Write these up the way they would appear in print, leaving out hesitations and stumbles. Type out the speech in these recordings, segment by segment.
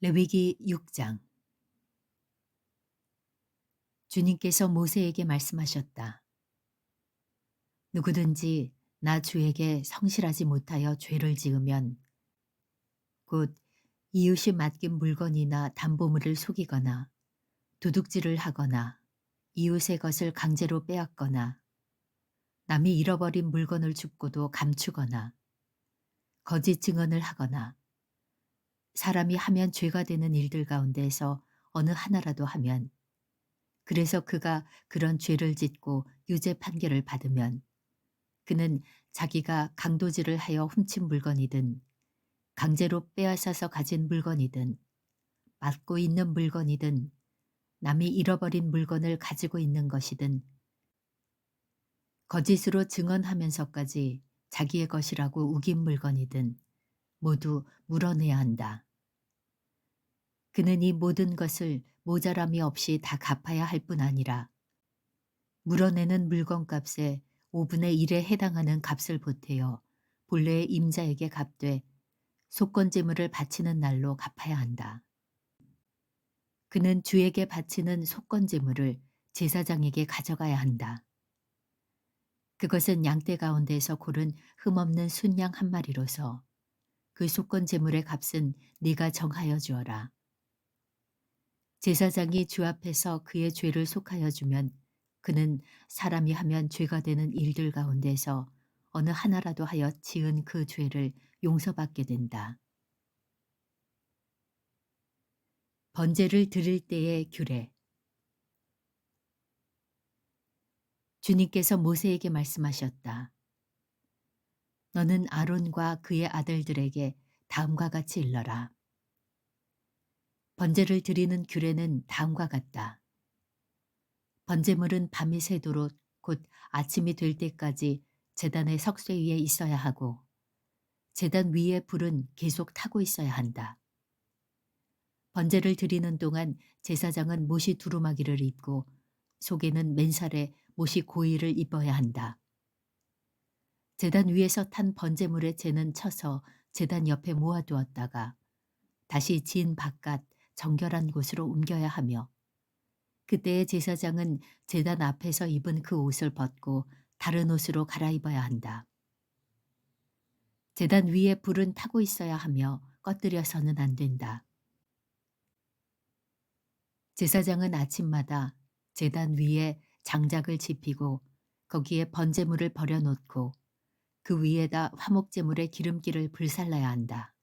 레위기 6장. 주님께서 모세에게 말씀하셨다. 누구든지 나 주에게 성실하지 못하여 죄를 지으면 곧 이웃이 맡긴 물건이나 담보물을 속이거나 도둑질을 하거나 이웃의 것을 강제로 빼앗거나 남이 잃어버린 물건을 줍고도 감추거나 거짓 증언을 하거나 사람이 하면 죄가 되는 일들 가운데에서 어느 하나라도 하면, 그래서 그가 그런 죄를 짓고 유죄 판결을 받으면 그는 자기가 강도질을 하여 훔친 물건이든 강제로 빼앗아서 가진 물건이든 맡고 있는 물건이든 남이 잃어버린 물건을 가지고 있는 것이든 거짓으로 증언하면서까지 자기의 것이라고 우긴 물건이든 모두 물어내야 한다. 그는 이 모든 것을 모자람이 없이 다 갚아야 할 뿐 아니라 물어내는 물건값의 5분의 1에 해당하는 값을 보태어 본래의 임자에게 갚되 속건제물을 바치는 날로 갚아야 한다. 그는 주에게 바치는 속건제물을 제사장에게 가져가야 한다. 그것은 양떼 가운데서 고른 흠없는 순양 한 마리로서 그 속건제물의 값은 네가 정하여 주어라. 제사장이 주 앞에서 그의 죄를 속하여 주면 그는 사람이 하면 죄가 되는 일들 가운데서 어느 하나라도 하여 지은 그 죄를 용서받게 된다. 번제를 드릴 때의 규례. 주님께서 모세에게 말씀하셨다. 너는 아론과 그의 아들들에게 다음과 같이 일러라. 번제를 드리는 규례는 다음과 같다. 번제물은 밤이 새도록 곧 아침이 될 때까지 제단의 석쇠 위에 있어야 하고 제단 위의 불은 계속 타고 있어야 한다. 번제를 드리는 동안 제사장은 못이 두루마기를 입고 속에는 맨살에 못이 고이를 입어야 한다. 제단 위에서 탄 번제물의 재는 쳐서 제단 옆에 모아두었다가 다시 진 바깥 정결한 곳으로 옮겨야 하며, 그때의 제사장은 제단 앞에서 입은 그 옷을 벗고 다른 옷으로 갈아입어야 한다. 제단 위에 불은 타고 있어야 하며 꺼뜨려서는 안 된다. 제사장은 아침마다 제단 위에 장작을 지피고 거기에 번제물을 버려놓고 그 위에다 화목제물의 기름기를 불살라야 한다.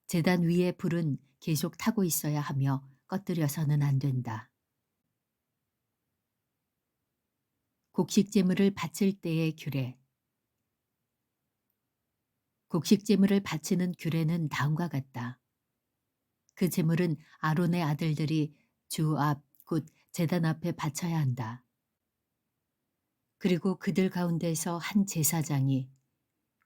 제단 위의 불은 계속 타고 있어야 하며 꺼뜨려서는 안 된다. 곡식제물을 바칠 때의 규례. 곡식제물을 바치는 규례는 다음과 같다. 그 제물은 아론의 아들들이 주 앞, 곧 제단 앞에 바쳐야 한다. 그리고 그들 가운데서 한 제사장이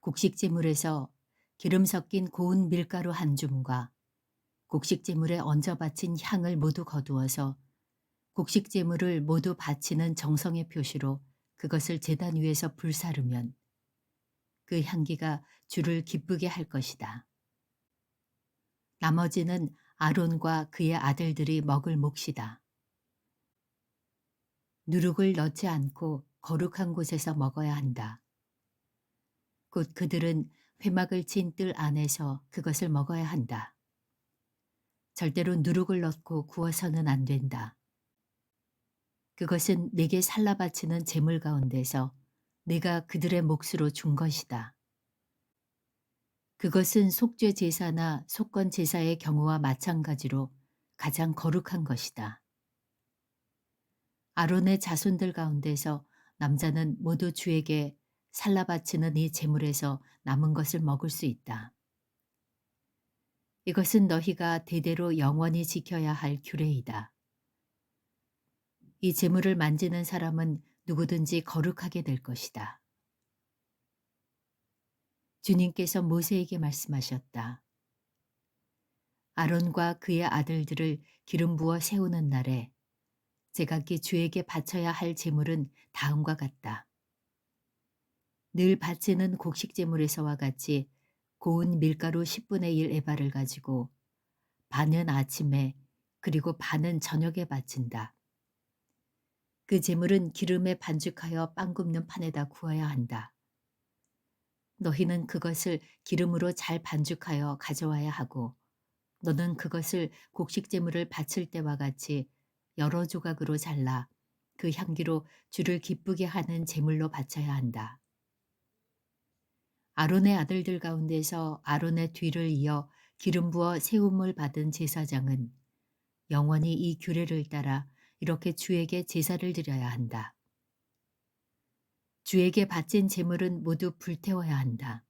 곡식제물에서 기름 섞인 고운 밀가루 한 줌과 곡식제물에 얹어 바친 향을 모두 거두어서 곡식제물을 모두 바치는 정성의 표시로 그것을 제단 위에서 불사르면 그 향기가 주를 기쁘게 할 것이다. 나머지는 아론과 그의 아들들이 먹을 몫이다. 누룩을 넣지 않고 거룩한 곳에서 먹어야 한다. 곧 그들은 회막을 친 뜰 안에서 그것을 먹어야 한다. 절대로 누룩을 넣고 구워서는 안 된다. 그것은 내게 살라 바치는 제물 가운데서 내가 그들의 몫으로 준 것이다. 그것은 속죄 제사나 속건 제사의 경우와 마찬가지로 가장 거룩한 것이다. 아론의 자손들 가운데서 남자는 모두 주에게 살라 바치는 이 제물에서 남은 것을 먹을 수 있다. 이것은 너희가 대대로 영원히 지켜야 할 규례이다. 이 제물을 만지는 사람은 누구든지 거룩하게 될 것이다. 주님께서 모세에게 말씀하셨다. 아론과 그의 아들들을 기름 부어 세우는 날에 제각기 주에게 바쳐야 할 제물은 다음과 같다. 늘 바치는 곡식 제물에서와 같이 고운 밀가루 10분의 1 에바를 가지고 반은 아침에 그리고 반은 저녁에 바친다. 그 제물은 기름에 반죽하여 빵 굽는 판에다 구워야 한다. 너희는 그것을 기름으로 잘 반죽하여 가져와야 하고 너는 그것을 곡식 제물을 바칠 때와 같이 여러 조각으로 잘라 그 향기로 주를 기쁘게 하는 제물로 바쳐야 한다. 아론의 아들들 가운데서 아론의 뒤를 이어 기름 부어 세움을 받은 제사장은 영원히 이 규례를 따라 이렇게 주에게 제사를 드려야 한다. 주에게 바친 제물은 모두 불태워야 한다.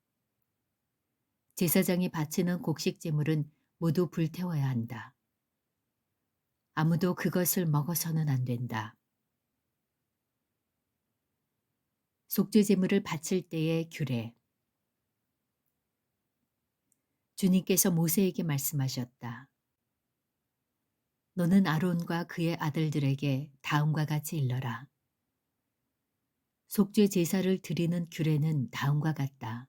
제사장이 바치는 곡식 제물은 모두 불태워야 한다. 아무도 그것을 먹어서는 안 된다. 속죄 제물을 바칠 때의 규례. 주님께서 모세에게 말씀하셨다. 너는 아론과 그의 아들들에게 다음과 같이 일러라. 속죄 제사를 드리는 규례는 다음과 같다.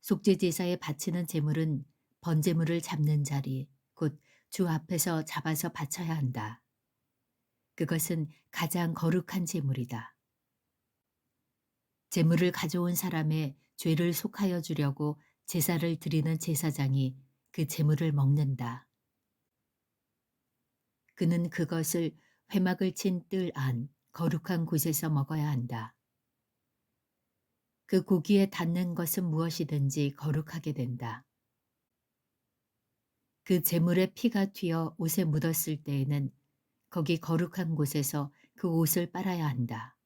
속죄 제사에 바치는 제물은 번제물을 잡는 자리, 곧 주 앞에서 잡아서 바쳐야 한다. 그것은 가장 거룩한 제물이다. 제물을 가져온 사람의 죄를 속하여 주려고 제사를 드리는 제사장이 그 제물을 먹는다. 그는 그것을 회막을 친 뜰 안 거룩한 곳에서 먹어야 한다. 그 고기에 닿는 것은 무엇이든지 거룩하게 된다. 그 제물의 피가 튀어 옷에 묻었을 때에는 거기 거룩한 곳에서 그 옷을 빨아야 한다.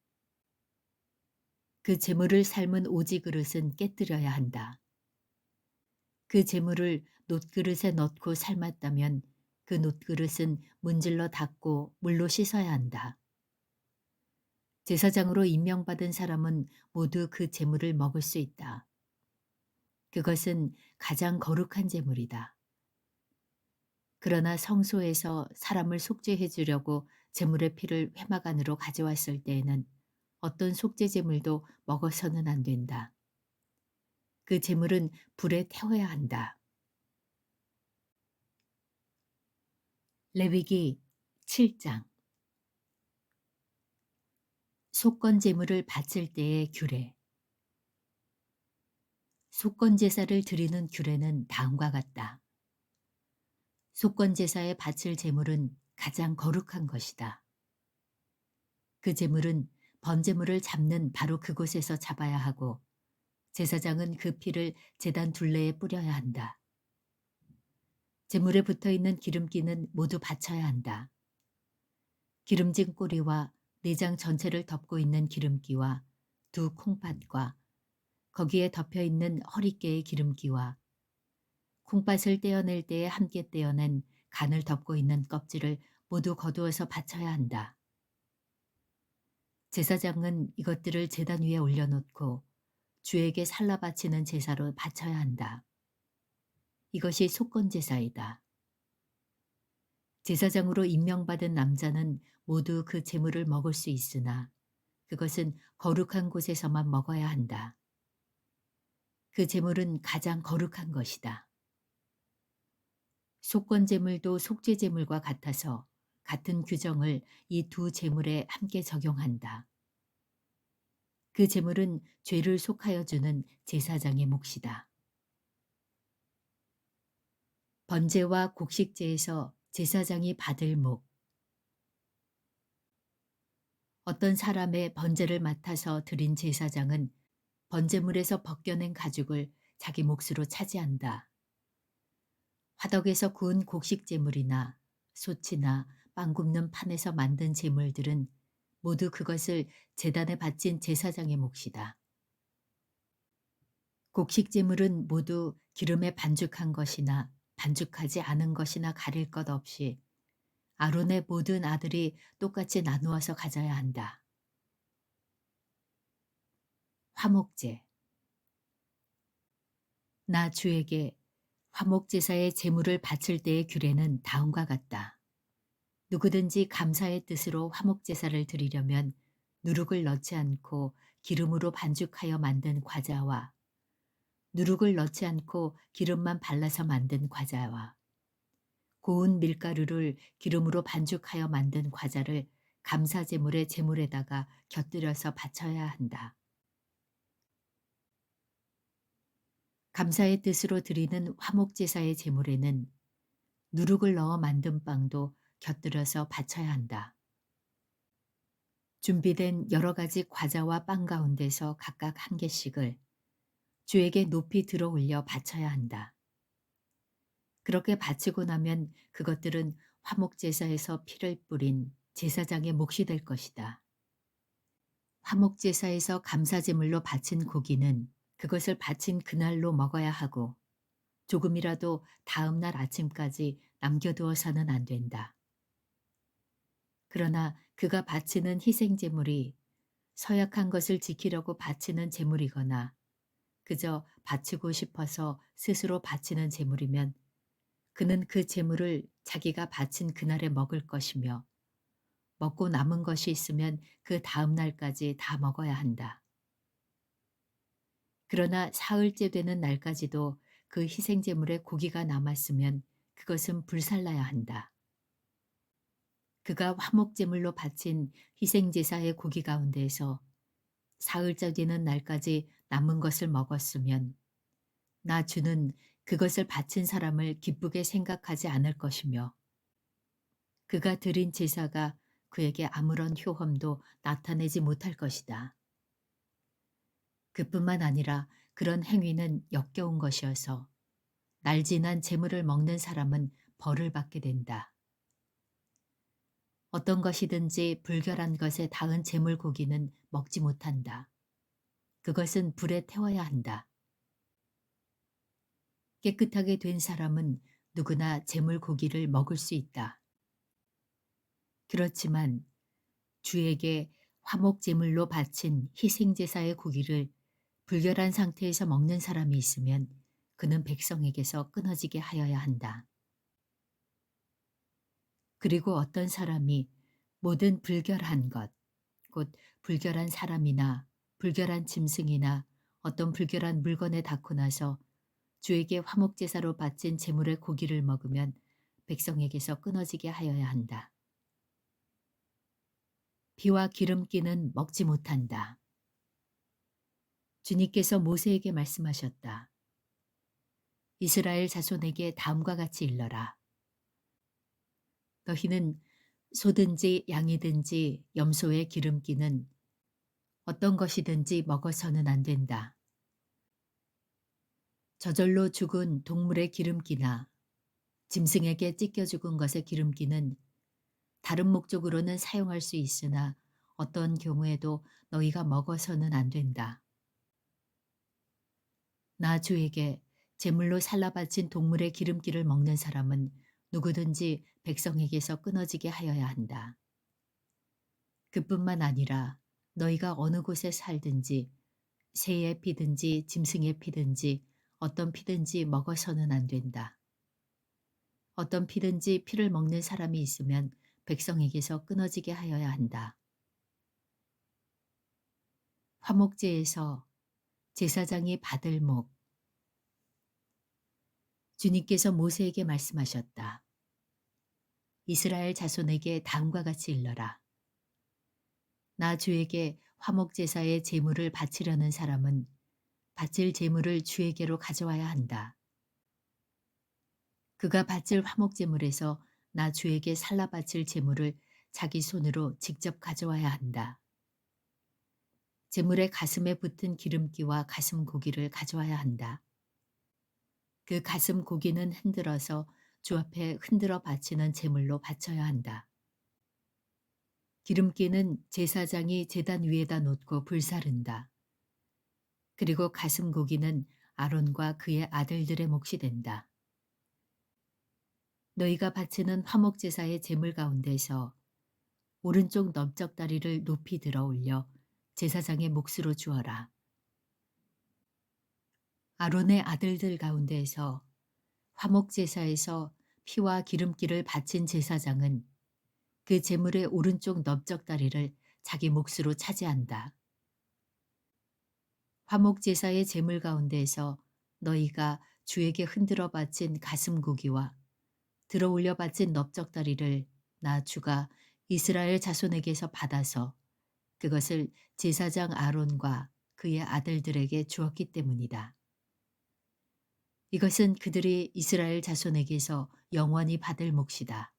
그 제물을 삶은 오지 그릇은 깨뜨려야 한다. 그 제물을 놋그릇에 넣고 삶았다면 그 놋그릇은 문질러 닦고 물로 씻어야 한다. 제사장으로 임명받은 사람은 모두 그 제물을 먹을 수 있다. 그것은 가장 거룩한 제물이다. 그러나 성소에서 사람을 속죄해 주려고 제물의 피를 회막 안으로 가져왔을 때에는 어떤 속죄 제물도 먹어서는 안 된다. 그 제물은 불에 태워야 한다. 레위기 7장. 속건 제물을 바칠 때의 규례. 속건 제사를 드리는 규례는 다음과 같다. 속건 제사에 바칠 제물은 가장 거룩한 것이다. 그 제물은 번제물을 잡는 바로 그곳에서 잡아야 하고 제사장은 그 피를 제단 둘레에 뿌려야 한다. 제물에 붙어있는 기름기는 모두 바쳐야 한다. 기름진 꼬리와 내장 전체를 덮고 있는 기름기와 두 콩팥과 거기에 덮여있는 허리깨의 기름기와 콩팥을 떼어낼 때에 함께 떼어낸 간을 덮고 있는 껍질을 모두 거두어서 바쳐야 한다. 제사장은 이것들을 제단 위에 올려놓고 주에게 살라 바치는 제사로 바쳐야 한다. 이것이 속건 제사이다. 제사장으로 임명받은 남자는 모두 그 제물을 먹을 수 있으나 그것은 거룩한 곳에서만 먹어야 한다. 그 제물은 가장 거룩한 것이다. 속건 제물도 속죄 제물과 같아서 같은 규정을 이 두 제물에 함께 적용한다. 그 제물은 죄를 속하여 주는 제사장의 몫이다. 번제와 곡식제에서 제사장이 받을 목. 어떤 사람의 번제를 맡아서 드린 제사장은 번제물에서 벗겨낸 가죽을 자기 몫으로 차지한다. 화덕에서 구운 곡식 제물이나 솥이나 빵 굽는 판에서 만든 제물들은 모두 그것을 제단에 바친 제사장의 몫이다. 곡식 제물은 모두 기름에 반죽한 것이나 반죽하지 않은 것이나 가릴 것 없이 아론의 모든 아들이 똑같이 나누어서 가져야 한다. 화목제. 나 주에게 화목제사의 제물을 바칠 때의 규례는 다음과 같다. 누구든지 감사의 뜻으로 화목제사를 드리려면 누룩을 넣지 않고 기름으로 반죽하여 만든 과자와 누룩을 넣지 않고 기름만 발라서 만든 과자와 고운 밀가루를 기름으로 반죽하여 만든 과자를 감사 제물의 제물에다가 곁들여서 바쳐야 한다. 감사의 뜻으로 드리는 화목제사의 제물에는 누룩을 넣어 만든 빵도 곁들여서 바쳐야 한다. 준비된 여러 가지 과자와 빵 가운데서 각각 한 개씩을 주에게 높이 들어 올려 바쳐야 한다. 그렇게 바치고 나면 그것들은 화목제사에서 피를 뿌린 제사장의 몫이 될 것이다. 화목제사에서 감사제물로 바친 고기는 그것을 바친 그날로 먹어야 하고 조금이라도 다음 날 아침까지 남겨두어서는 안 된다. 그러나 그가 바치는 희생제물이 서약한 것을 지키려고 바치는 제물이거나 그저 바치고 싶어서 스스로 바치는 제물이면 그는 그 제물을 자기가 바친 그날에 먹을 것이며 먹고 남은 것이 있으면 그 다음 날까지 다 먹어야 한다. 그러나 사흘째 되는 날까지도 그 희생제물에 고기가 남았으면 그것은 불살라야 한다. 그가 화목제물로 바친 희생제사의 고기 가운데에서 사흘째 되는 날까지 남은 것을 먹었으면 나 주는 그것을 바친 사람을 기쁘게 생각하지 않을 것이며 그가 드린 제사가 그에게 아무런 효험도 나타내지 못할 것이다. 그뿐만 아니라 그런 행위는 역겨운 것이어서 날지난 재물을 먹는 사람은 벌을 받게 된다. 어떤 것이든지 불결한 것에 닿은 재물 고기는 먹지 못한다. 그것은 불에 태워야 한다. 깨끗하게 된 사람은 누구나 재물 고기를 먹을 수 있다. 그렇지만 주에게 화목 제물로 바친 희생제사의 고기를 불결한 상태에서 먹는 사람이 있으면 그는 백성에게서 끊어지게 하여야 한다. 그리고 어떤 사람이 모든 불결한 것, 곧 불결한 사람이나 불결한 짐승이나 어떤 불결한 물건에 닿고 나서 주에게 화목제사로 바친 제물의 고기를 먹으면 백성에게서 끊어지게 하여야 한다. 피와 기름기는 먹지 못한다. 주님께서 모세에게 말씀하셨다. 이스라엘 자손에게 다음과 같이 일러라. 너희는 소든지 양이든지 염소의 기름기는 어떤 것이든지 먹어서는 안 된다. 저절로 죽은 동물의 기름기나 짐승에게 찢겨 죽은 것의 기름기는 다른 목적으로는 사용할 수 있으나 어떤 경우에도 너희가 먹어서는 안 된다. 나 주에게 제물로 살라 바친 동물의 기름기를 먹는 사람은 누구든지 백성에게서 끊어지게 하여야 한다. 그뿐만 아니라 너희가 어느 곳에 살든지 새의 피든지 짐승의 피든지 어떤 피든지 먹어서는 안 된다. 어떤 피든지 피를 먹는 사람이 있으면 백성에게서 끊어지게 하여야 한다. 화목제에서 제사장이 받을 목. 주님께서 모세에게 말씀하셨다. 이스라엘 자손에게 다음과 같이 일러라. 나 주에게 화목제사의 제물을 바치려는 사람은 바칠 제물을 주에게로 가져와야 한다. 그가 바칠 화목제물에서 나 주에게 살라 바칠 제물을 자기 손으로 직접 가져와야 한다. 제물의 가슴에 붙은 기름기와 가슴 고기를 가져와야 한다. 그 가슴 고기는 흔들어서 주 앞에 흔들어 바치는 제물로 바쳐야 한다. 기름기는 제사장이 제단 위에다 놓고 불사른다. 그리고 가슴 고기는 아론과 그의 아들들의 몫이 된다. 너희가 바치는 화목제사의 제물 가운데서 오른쪽 넓적다리를 높이 들어 올려 제사장의 몫으로 주어라. 아론의 아들들 가운데에서 화목제사에서 피와 기름기를 바친 제사장은 그 제물의 오른쪽 넓적다리를 자기 몫으로 차지한다. 화목제사의 제물 가운데에서 너희가 주에게 흔들어 바친 가슴 고기와 들어 올려 바친 넓적다리를 나 주가 이스라엘 자손에게서 받아서 그것을 제사장 아론과 그의 아들들에게 주었기 때문이다. 이것은 그들이 이스라엘 자손에게서 영원히 받을 몫이다.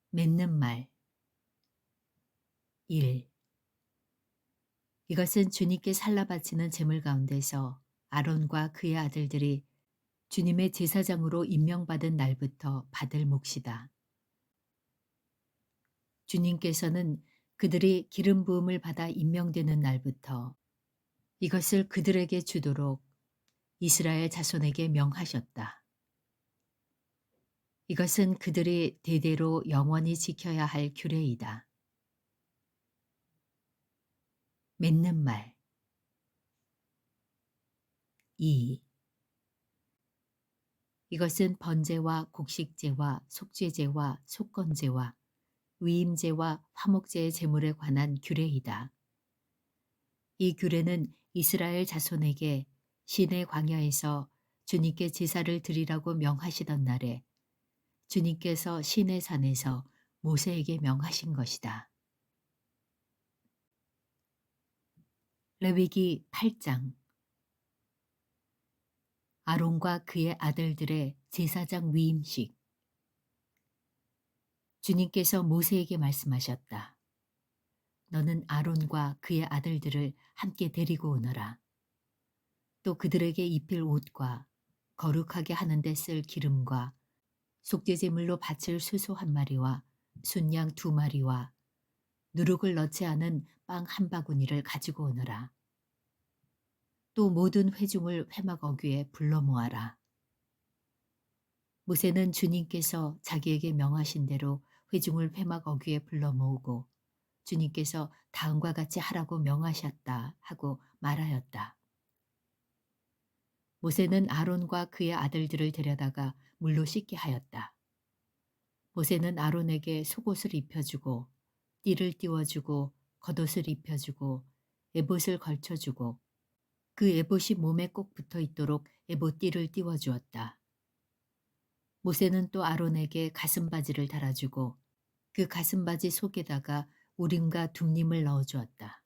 맺는 말 1. 이것은 주님께 살라 바치는 제물 가운데서 아론과 그의 아들들이 주님의 제사장으로 임명받은 날부터 받을 몫이다. 주님께서는 그들이 기름 부음을 받아 임명되는 날부터 이것을 그들에게 주도록 이스라엘 자손에게 명하셨다. 이것은 그들이 대대로 영원히 지켜야 할 규례이다. 맺는 말 2. 이것은 번제와 곡식제와 속죄제와 속건제와 위임제와 화목제의 제물에 관한 규례이다. 이 규례는 이스라엘 자손에게 시내 광야에서 주님께 제사를 드리라고 명하시던 날에 주님께서 시내 산에서 모세에게 명하신 것이다. 레위기 8장 아론과 그의 아들들의 제사장 위임식. 주님께서 모세에게 말씀하셨다. 너는 아론과 그의 아들들을 함께 데리고 오너라. 또 그들에게 입힐 옷과 거룩하게 하는 데 쓸 기름과 속죄제물로 바칠 수소 1마리와 순양 2마리와 누룩을 넣지 않은 빵 1바구니를 가지고 오너라. 또 모든 회중을 회막 어귀에 불러 모아라. 모세는 주님께서 자기에게 명하신 대로 회중을 회막 어귀에 불러 모으고 주님께서 다음과 같이 하라고 명하셨다 하고 말하였다. 모세는 아론과 그의 아들들을 데려다가 물로 씻게 하였다. 모세는 아론에게 속옷을 입혀주고 띠를 띄워주고 겉옷을 입혀주고 에봇을 걸쳐주고 그 에봇이 몸에 꼭 붙어 있도록 에봇 띠를 띄워주었다. 모세는 또 아론에게 가슴바지를 달아주고 그 가슴바지 속에다가 우림과 둠림을 넣어주었다.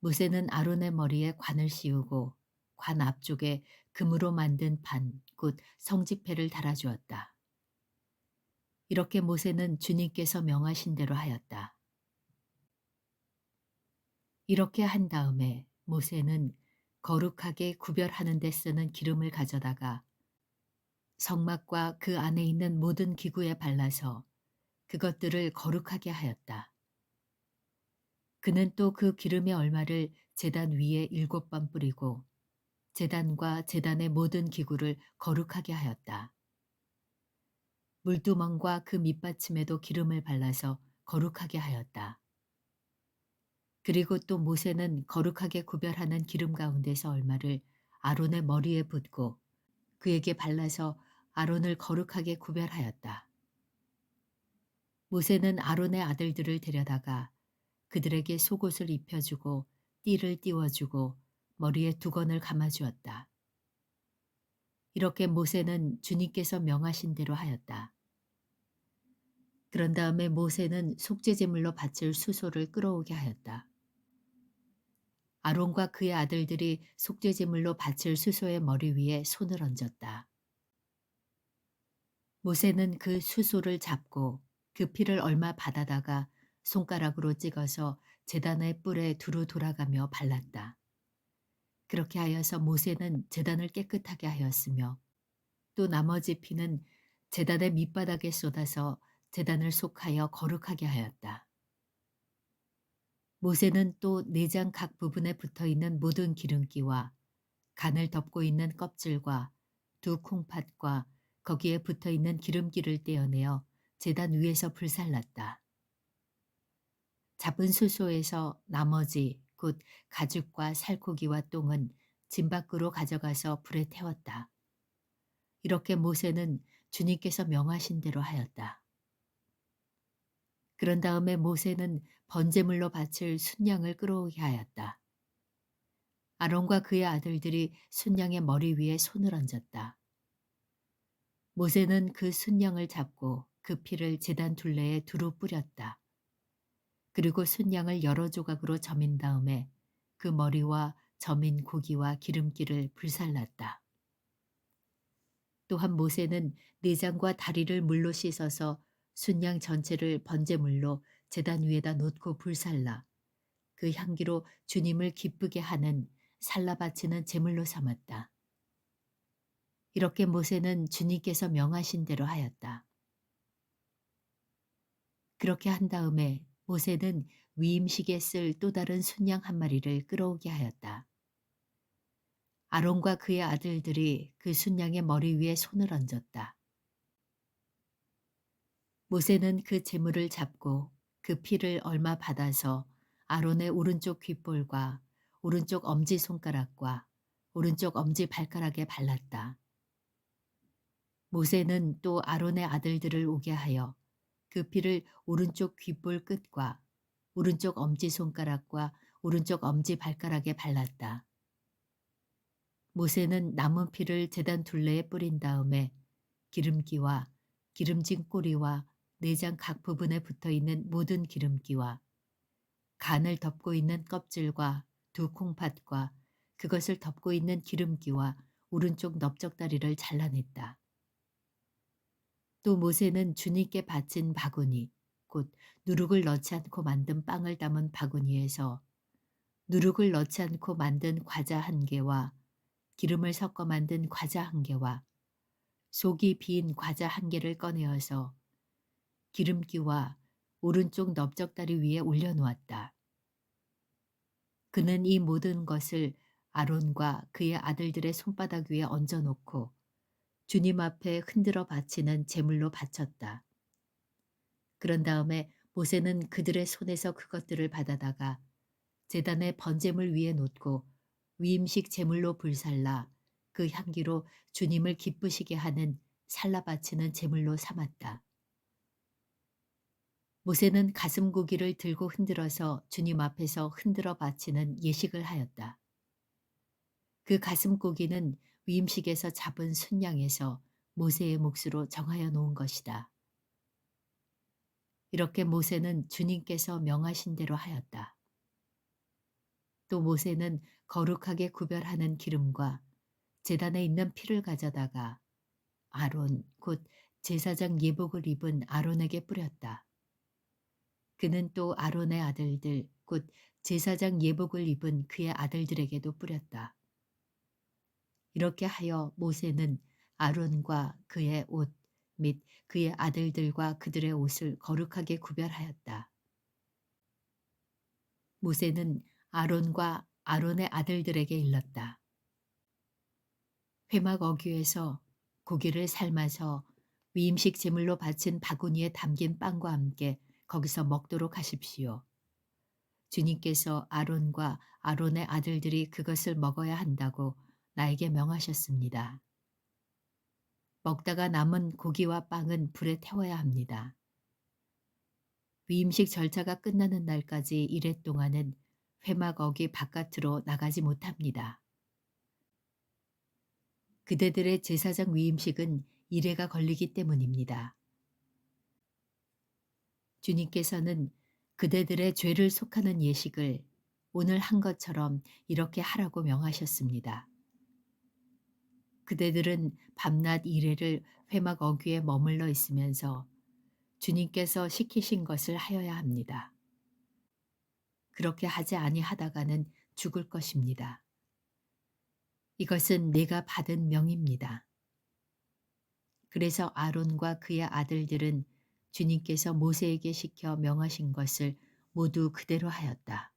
모세는 아론의 머리에 관을 씌우고 관 앞쪽에 금으로 만든 반, 곧 성지패를 달아주었다. 이렇게 모세는 주님께서 명하신 대로 하였다. 이렇게 한 다음에 모세는 거룩하게 구별하는 데 쓰는 기름을 가져다가 성막과 그 안에 있는 모든 기구에 발라서 그것들을 거룩하게 하였다. 그는 또 그 기름의 얼마를 제단 위에 7번 뿌리고 제단과 제단의 모든 기구를 거룩하게 하였다. 물두멍과 그 밑받침에도 기름을 발라서 거룩하게 하였다. 그리고 또 모세는 거룩하게 구별하는 기름 가운데서 얼마를 아론의 머리에 붓고 그에게 발라서 아론을 거룩하게 구별하였다. 모세는 아론의 아들들을 데려다가 그들에게 속옷을 입혀주고 띠를 띄워주고 머리에 두건을 감아주었다. 이렇게 모세는 주님께서 명하신 대로 하였다. 그런 다음에 모세는 속죄제물로 바칠 수소를 끌어오게 하였다. 아론과 그의 아들들이 속죄제물로 바칠 수소의 머리 위에 손을 얹었다. 모세는 그 수소를 잡고 그 피를 얼마 받아다가 손가락으로 찍어서 제단의 뿔에 두루 돌아가며 발랐다. 그렇게 하여서 모세는 제단을 깨끗하게 하였으며 또 나머지 피는 제단의 밑바닥에 쏟아서 제단을 속하여 거룩하게 하였다. 모세는 또 내장 각 부분에 붙어있는 모든 기름기와 간을 덮고 있는 껍질과 두 콩팥과 거기에 붙어있는 기름기를 떼어내어 제단 위에서 불살랐다. 잡은 수소에서 나머지 곧 가죽과 살코기와 똥은 짐 밖으로 가져가서 불에 태웠다. 이렇게 모세는 주님께서 명하신 대로 하였다. 그런 다음에 모세는 번제물로 바칠 순양을 끌어오게 하였다. 아론과 그의 아들들이 순양의 머리 위에 손을 얹었다. 모세는 그 순양을 잡고 그 피를 제단 둘레에 두루 뿌렸다. 그리고 순양을 여러 조각으로 저민 다음에 그 머리와 저민 고기와 기름기를 불살랐다. 또한 모세는 내장과 다리를 물로 씻어서 순양 전체를 번제물로 제단 위에다 놓고 불살라 그 향기로 주님을 기쁘게 하는 살라 바치는 제물로 삼았다. 이렇게 모세는 주님께서 명하신 대로 하였다. 그렇게 한 다음에 모세는 위임식에 쓸 또 다른 순양 한 마리를 끌어오게 하였다. 아론과 그의 아들들이 그 순양의 머리 위에 손을 얹었다. 모세는 그 제물을 잡고 그 피를 얼마 받아서 아론의 오른쪽 귓볼과 오른쪽 엄지손가락과 오른쪽 엄지발가락에 발랐다. 모세는 또 아론의 아들들을 오게 하여 그 피를 오른쪽 귓볼 끝과 오른쪽 엄지손가락과 오른쪽 엄지발가락에 발랐다. 모세는 남은 피를 제단 둘레에 뿌린 다음에 기름기와 기름진 꼬리와 내장 각 부분에 붙어있는 모든 기름기와 간을 덮고 있는 껍질과 두 콩팥과 그것을 덮고 있는 기름기와 오른쪽 넓적다리를 잘라냈다. 또 모세는 주님께 바친 바구니, 곧 누룩을 넣지 않고 만든 빵을 담은 바구니에서 누룩을 넣지 않고 만든 과자 한 개와 기름을 섞어 만든 과자 한 개와 속이 빈 과자 한 개를 꺼내어서 기름기와 오른쪽 넓적다리 위에 올려놓았다. 그는 이 모든 것을 아론과 그의 아들들의 손바닥 위에 얹어놓고 주님 앞에 흔들어 바치는 제물로 바쳤다. 그런 다음에 모세는 그들의 손에서 그것들을 받아다가 제단의 번제물 위에 놓고 위임식 제물로 불살라 그 향기로 주님을 기쁘시게 하는 살라 바치는 제물로 삼았다. 모세는 가슴고기를 들고 흔들어서 주님 앞에서 흔들어 바치는 예식을 하였다. 그 가슴고기는 위임식에서 잡은 순양에서 모세의 몫으로 정하여 놓은 것이다. 이렇게 모세는 주님께서 명하신 대로 하였다. 또 모세는 거룩하게 구별하는 기름과 제단에 있는 피를 가져다가 아론 곧 제사장 예복을 입은 아론에게 뿌렸다. 그는 또 아론의 아들들 곧 제사장 예복을 입은 그의 아들들에게도 뿌렸다. 이렇게 하여 모세는 아론과 그의 옷 및 그의 아들들과 그들의 옷을 거룩하게 구별하였다. 모세는 아론과 아론의 아들들에게 일렀다. 회막 어귀에서 고기를 삶아서 위임식 제물로 바친 바구니에 담긴 빵과 함께 거기서 먹도록 하십시오. 주님께서 아론과 아론의 아들들이 그것을 먹어야 한다고 나에게 명하셨습니다. 먹다가 남은 고기와 빵은 불에 태워야 합니다. 위임식 절차가 끝나는 날까지 이래 동안은 회막 어귀 바깥으로 나가지 못합니다. 그대들의 제사장 위임식은 이래가 걸리기 때문입니다. 주님께서는 그대들의 죄를 속하는 예식을 오늘 한 것처럼 이렇게 하라고 명하셨습니다. 그대들은 밤낮 이래를 회막 어귀에 머물러 있으면서 주님께서 시키신 것을 하여야 합니다. 그렇게 하지 아니하다가는 죽을 것입니다. 이것은 내가 받은 명입니다. 그래서 아론과 그의 아들들은 주님께서 모세에게 시켜 명하신 것을 모두 그대로 하였다.